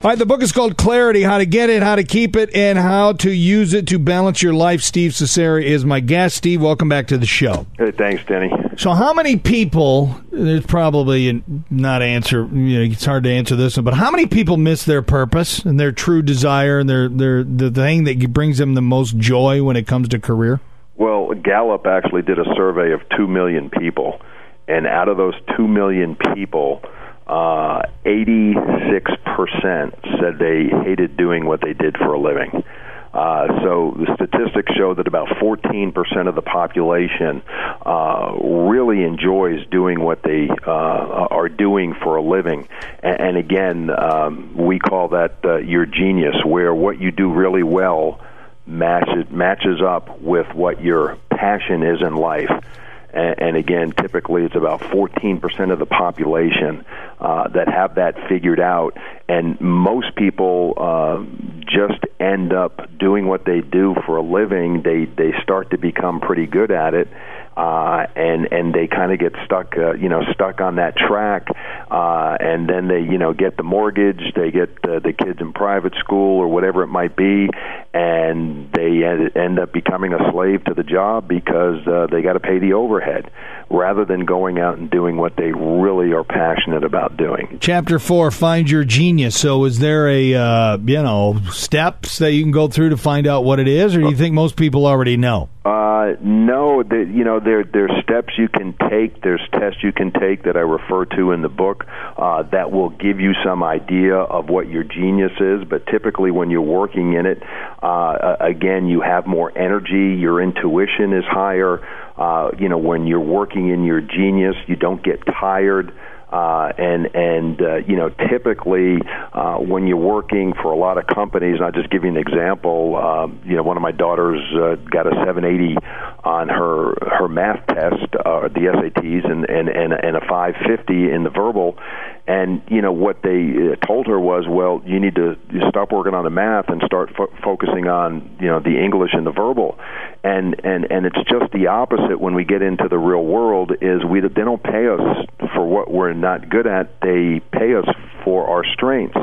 All right, the book is called Clarity, How to Get It, How to Keep It, and How to Use It to Balance Your Life. Steve Cesare is my guest. Steve, welcome back to the show. Hey, thanks, Denny. So how many people, there's probably not answer, it's hard to answer this one, but how many people miss their purpose and their true desire and the thing that brings them the most joy when it comes to career? Well, Gallup actually did a survey of 2 million people, and out of those 2 million people, 86% said they hated doing what they did for a living. So the statistics show that about 14% of the population really enjoys doing what they are doing for a living. And again, we call that your genius, where what you do really well matches up with what your passion is in life. And again, typically it's about 14% of the population that have that figured out. And most people just end up doing what they do for a living. They start to become pretty good at it. And they kind of get stuck on that track, and then they, get the mortgage, they get the kids in private school or whatever it might be, and they end up becoming a slave to the job because they got to pay the overhead, rather than going out and doing what they really are passionate about doing. Chapter 4, Find Your Genius. So is there a, steps that you can go through to find out what it is, or do you think most people already know? No, there's steps you can take. There's tests you can take that I refer to in the book that will give you some idea of what your genius is. But typically when you're working in it, again, you have more energy. Your intuition is higher. When you're working in your genius, you don't get tired. Typically, when you're working for a lot of companies, and I'll just give you an example. One of my daughters got a 780 on her math test, the SATs, and a 550 in the verbal. And what they told her was, well, you need to stop working on the math and start focusing on the English and the verbal. And it's just the opposite when we get into the real world. Is they don't pay us for what we're not good at. They pay us for our strengths.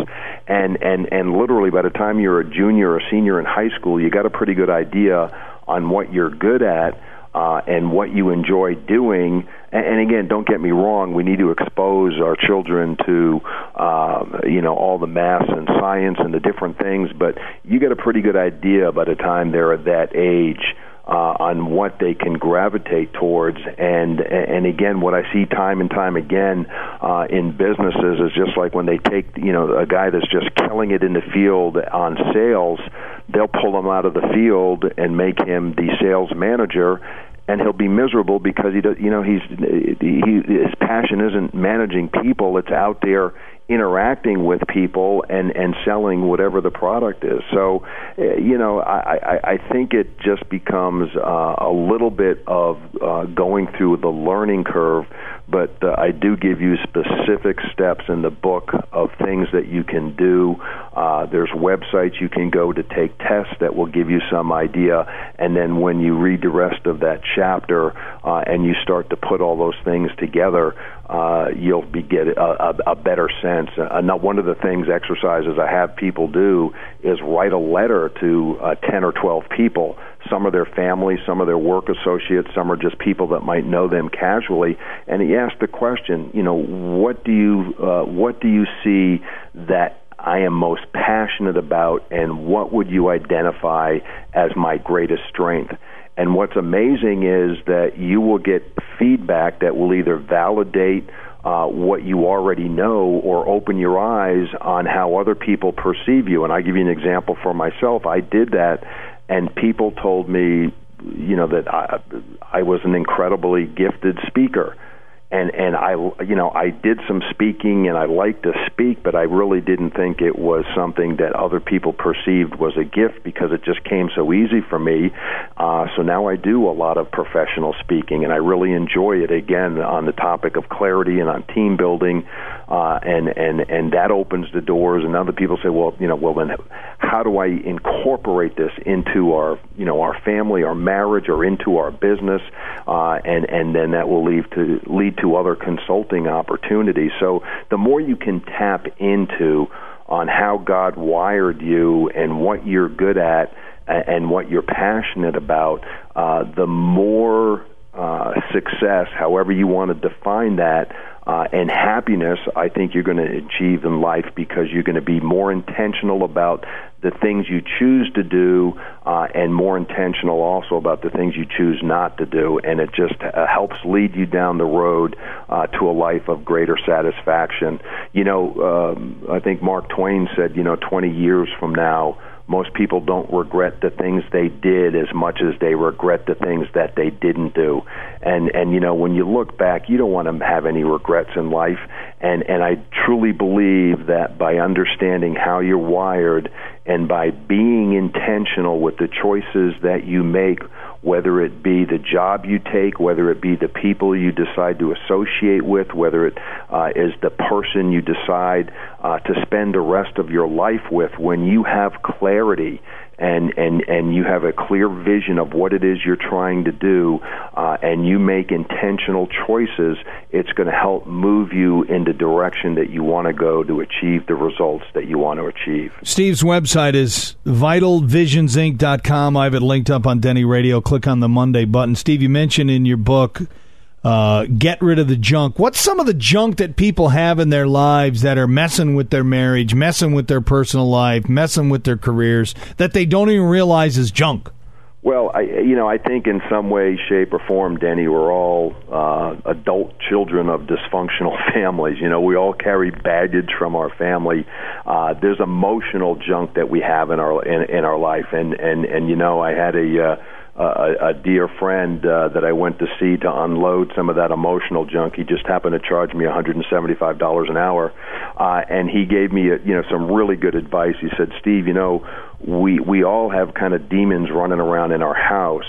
And literally, by the time you're a junior or senior in high school, you got a pretty good idea on what you're good at and what you enjoy doing. And again, don't get me wrong, we need to expose our children to, all the math and science and the different things, but you get a pretty good idea by the time they're at that age on what they can gravitate towards. And again, what I see time and time again in businesses is just like when they take, a guy that's just killing it in the field on sales, they'll pull him out of the field and make him the sales manager, and he'll be miserable because his passion isn't managing people; it's out there interacting with people and selling whatever the product is. So, I think it just becomes a little bit of going through the learning curve. But I do give you specific steps in the book of things that you can do. There's websites you can go to take tests that will give you some idea. And then when you read the rest of that chapter and you start to put all those things together, you'll get a better sense. One of the exercises I have people do is write a letter to 10 or 12 people. Some are their family, some are their work associates, some are just people that might know them casually. And he asked the question, what do you see that I am most passionate about, and what would you identify as my greatest strength? And what's amazing is that you will get feedback that will either validate what you already know or open your eyes on how other people perceive you. And I'll give you an example for myself. I did that, and people told me, that I was an incredibly gifted speaker. And I did some speaking, and I like to speak, but I really didn't think it was something that other people perceived was a gift because it just came so easy for me. So now I do a lot of professional speaking, and I really enjoy it, again, on the topic of clarity and on team building, and that opens the doors. And other people say, well, then how do I incorporate this into our family, our marriage, or into our business? And then that will lead to other consulting opportunities. So the more you can tap into on how God wired you and what you're good at and what you're passionate about, the more success, however you want to define that, and happiness, I think you're going to achieve in life, because you're going to be more intentional about the things you choose to do, and more intentional also about the things you choose not to do. And it just helps lead you down the road to a life of greater satisfaction. I think Mark Twain said, 20 years from now, most people don't regret the things they did as much as they regret the things that they didn't do. And when you look back, you don't want to have any regrets in life. And I truly believe that by understanding how you're wired and by being intentional with the choices that you make, whether it be the job you take, whether it be the people you decide to associate with, whether it is the person you decide to spend the rest of your life with, when you have clarity and you have a clear vision of what it is you're trying to do, and you make intentional choices, it's going to help move you in the direction that you want to go to achieve the results that you want to achieve. Steve's website is vitalvisionsinc.com. I have it linked up on Denny Radio. Click on the Monday button. Steve, you mentioned in your book, get rid of the junk. What's some of the junk that people have in their lives that are messing with their marriage, messing with their personal life, messing with their careers, that they don't even realize is junk? Well, I think in some way, shape, or form, Denny, we're all adult children of dysfunctional families. We all carry baggage from our family. There's emotional junk that we have in our life, and I had a dear friend that I went to see to unload some of that emotional junk. He just happened to charge me $175 an hour, and he gave me some really good advice. He said, Steve, we all have kind of demons running around in our house,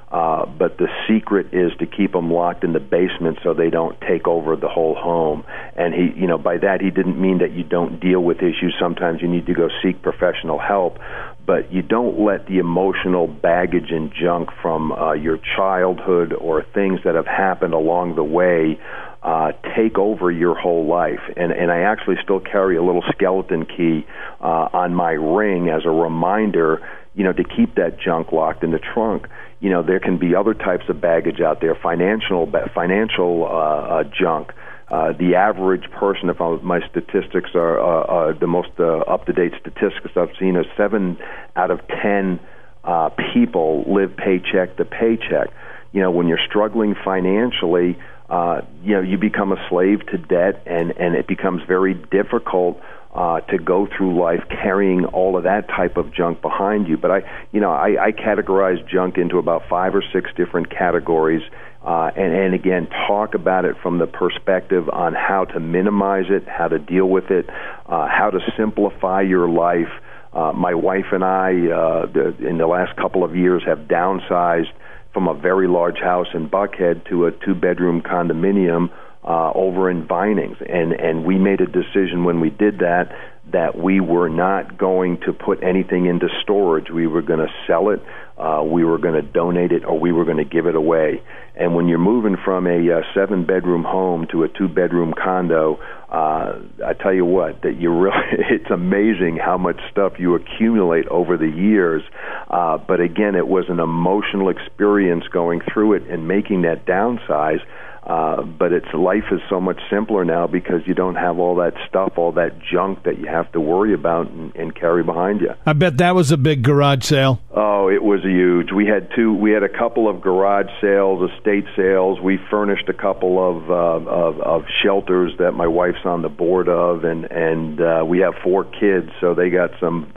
but the secret is to keep them locked in the basement so they don't take over the whole home. And he, by that he didn't mean that you don't deal with issues. Sometimes you need to go seek professional help, but you don't let the emotional baggage and junk from your childhood or things that have happened along the way take over your whole life. And I actually still carry a little skeleton key on my ring as a reminder, to keep that junk locked in the trunk. There can be other types of baggage out there, financial junk. The average person, if my statistics are the most up-to-date statistics I've seen, is 7 out of 10 people live paycheck to paycheck. When you're struggling financially, you become a slave to debt, and it becomes very difficult to go through life carrying all of that type of junk behind you. But I categorize junk into about 5 or 6 different categories, and again, talk about it from the perspective on how to minimize it, how to deal with it, how to simplify your life. My wife and I, in the last couple of years, have downsized from a very large house in Buckhead to a 2-bedroom condominium over in Vinings, and we made a decision when we did that we were not going to put anything into storage. We were going to sell it, we were going to donate it, or we were going to give it away. And when you're moving from a 7-bedroom home to a 2-bedroom condo, I tell you what, that it's amazing how much stuff you accumulate over the years. But again, it was an emotional experience going through it and making that downsize. But life is so much simpler now because you don't have all that stuff, all that junk that you have to worry about and carry behind you. I bet that was a big garage sale. Oh, it was huge. We had a couple of garage sales, estate sales. We furnished a couple of shelters that my wife's on the board of, and we have 4 kids, so they got some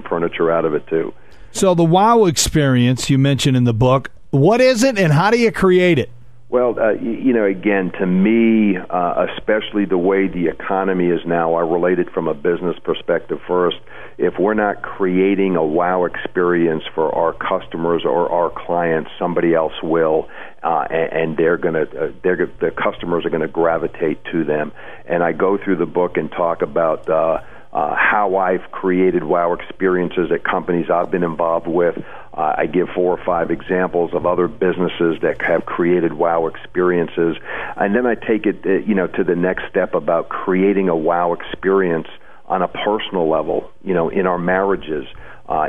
furniture out of it too. So the WOW experience you mentioned in the book, what is it, and how do you create it? Well, again, to me, especially the way the economy is now, I relate it from a business perspective first. If we're not creating a wow experience for our customers or our clients, somebody else will, and the customers are gonna gravitate to them. And I go through the book and talk about how I've created wow experiences at companies I've been involved with. I give 4 or 5 examples of other businesses that have created wow experiences, and then I take it, to the next step about creating a wow experience on a personal level, in our marriages,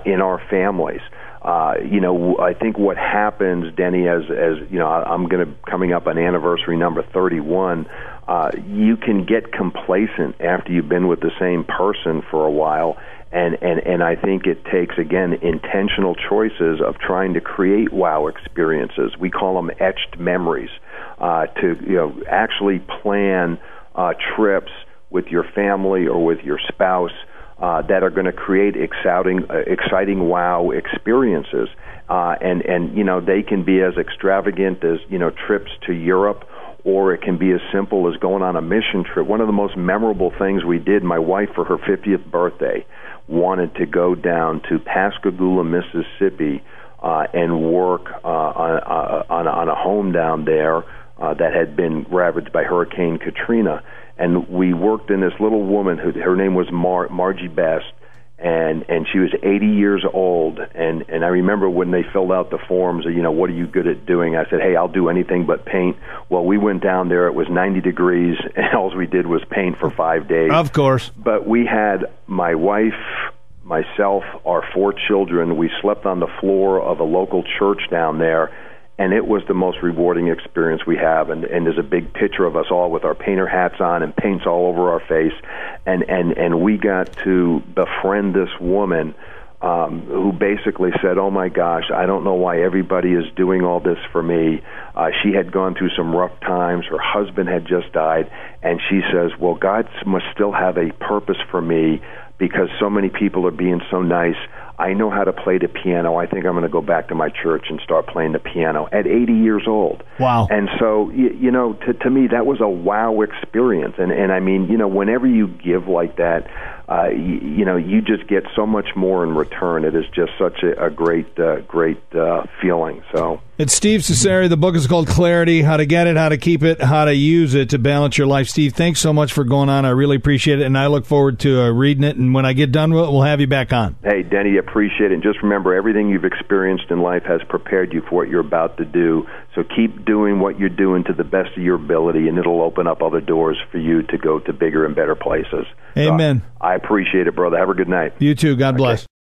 in our families. I think what happens, Denny, as I'm coming up on anniversary number 31. You can get complacent after you've been with the same person for a while, and I think it takes, again, intentional choices of trying to create wow experiences. We call them etched memories. To actually plan trips with your family or with your spouse that are going to create exciting wow experiences, and they can be as extravagant as trips to Europe, or it can be as simple as going on a mission trip. One of the most memorable things we did, my wife for her 50th birthday wanted to go down to Pascagoula, Mississippi, and work on a home down there that had been ravaged by Hurricane Katrina. And we worked in this little woman her name was Margie Best, and she was 80 years old. And I remember when they filled out the forms, what are you good at doing? I said, hey, I'll do anything but paint. Well, we went down there. It was 90 degrees, and all we did was paint for 5 days. Of course. But we had my wife, myself, our 4 children. We slept on the floor of a local church down there, and it was the most rewarding experience we have. And there's a big picture of us all with our painter hats on and paints all over our face. And we got to befriend this woman who basically said, oh, my gosh, I don't know why everybody is doing all this for me. She had gone through some rough times. Her husband had just died. And she says, well, God must still have a purpose for me because so many people are being so nice. I know how to play the piano. I think I'm going to go back to my church and start playing the piano at 80 years old. Wow. And so, to me, that was a wow experience. And I mean, whenever you give like that, you just get so much more in return. It is just such a great feeling. So it's Steve Cesare. The book is called Clarity: How to Get It, How to Keep It, How to Use It to Balance Your Life. Steve, thanks so much for going on. I really appreciate it, and I look forward to reading it. And when I get done with it, we'll have you back on. Hey, Denny, appreciate it. And just remember, everything you've experienced in life has prepared you for what you're about to do. So keep doing what you're doing to the best of your ability, and it'll open up other doors for you to go to bigger and better places. Amen. So I appreciate it, brother. Have a good night. You too. God bless.